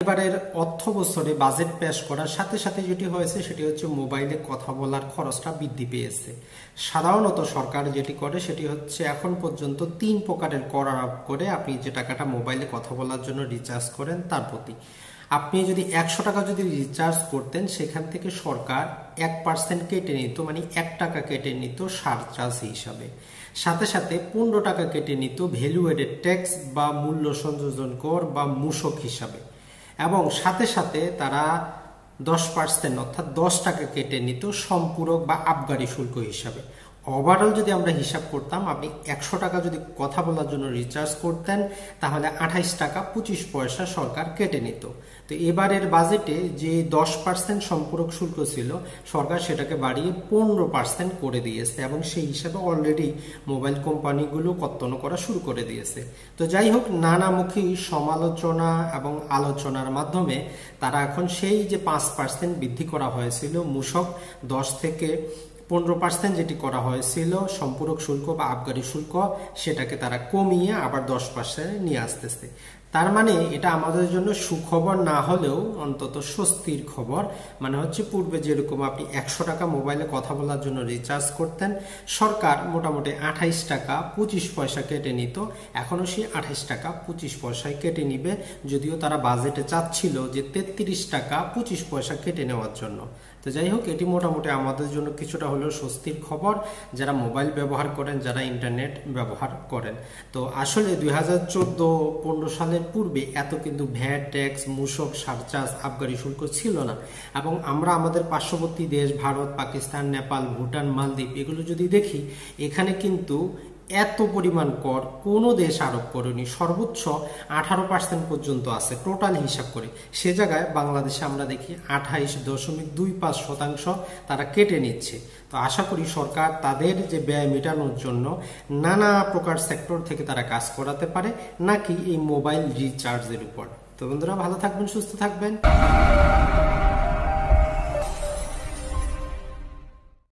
এবারের অর্থ বছরে বাজেট পেশ করার সাথে সাথে যেটি হয়েছে সেটি হচ্ছে মোবাইলে কথা বলার খরচটা বৃদ্ধি পেয়েছে। সাধারণত সরকার যেটি করে সেটি হচ্ছে এখন পর্যন্ত ৩ প্রকারের কর আরোপ করে আপনি যে টাকাটা মোবাইলে কথা বলার জন্য রিচার্জ করেন তার প্রতি। আপনি যদি ১০০ টাকা যদি রিচার্জ করতেন সেখান থেকে সরকার ১% কেটে নিত, মানে ১ টাকা কেটে নিত সারচার্জ হিসাবে। সাথে সাথে ১৫ টাকা কেটে নিত ভ্যালু এডেড ট্যাক্স বা মূল্য সংযোজন কর বা মূসক হিসাবে, এবং সাথে সাথে তারা 10% অর্থাৎ ১০ টাকা কেটে নিত সম্পূরক বা আবগারি শুল্ক হিসাবে। ওভারঅল যদি আমরা হিসাব করতাম, আপনি ১০০ টাকা যদি কথা বলার জন্য রিচার্জ করতেন তাহলে ২৮ টাকা ২৫ পয়সা সরকার কেটে নিত। তো এবারের বাজেটে যে ১০% সম্পূরক শুল্ক ছিল সরকার সেটাকে বাড়িয়ে ১৫% করে দিয়েছে, এবং সেই হিসাবে অলরেডি মোবাইল কোম্পানিগুলো কর্তন করা শুরু করে দিয়েছে। তো যাই হোক, নানামুখী সমালোচনা এবং আলোচনার মাধ্যমে তারা এখন সেই যে ৫% বৃদ্ধি করা হয়েছিল মূসক ১০ থেকে ১৫% যেটি করা হয়েছিল সম্পূরক শুল্ক বা আবগারি শুল্ক, সেটাকে তারা কমিয়ে আবার ১০% নিয়ে আসতেছে। তার মানে এটা আমাদের জন্য সুখবর না হলেও অন্তত স্বস্তির খবর। মানে হচ্ছে পূর্বে যেরকম আপনি ১০০ টাকা মোবাইলে কথা বলার জন্য রিচার্জ করতেন, সরকার মোটামুটি ২৮ টাকা ২৫ পয়সা কেটে নিত, এখনও সেই ২৮ টাকা ২৫ পয়সায় কেটে নিবে, যদিও তারা বাজেটে চাচ্ছিল যে ৩৩ টাকা ২৫ পয়সা কেটে নেওয়ার জন্য। তো যাই হোক, এটি মোটামুটি আমাদের জন্য কিছুটা হলেও স্বস্তির খবর যারা মোবাইল ব্যবহার করেন, যারা ইন্টারনেট ব্যবহার করেন। তো আসলে ২০১৪-১৫ সালের পূর্বে এত কিন্তু ভ্যাট, ট্যাক্স, মূসক, সারচার্জ, আবগারি শুল্ক ছিল না। এবং আমরা আমাদের পার্শ্ববর্তী দেশ ভারত, পাকিস্তান, নেপাল, ভুটান, মালদ্বীপ এগুলো যদি দেখি, এখানে কিন্তু এত পরিমাণ কর কোনো দেশ আরোপ করেনি। সর্বোচ্চ 18% পর্যন্ত আছে টোটাল হিসাব করে। সে জায়গায় বাংলাদেশে আমরা দেখি 28.25% তারা কেটে নিচ্ছে। তো আশা করি সরকার তাদের যে ব্যয় মেটানোর জন্য নানা প্রকার সেক্টর থেকে তারা কাজ করাতে পারে, নাকি এই মোবাইল রিচার্জের উপর। তো বন্ধুরা, ভালো থাকবেন, সুস্থ থাকবেন।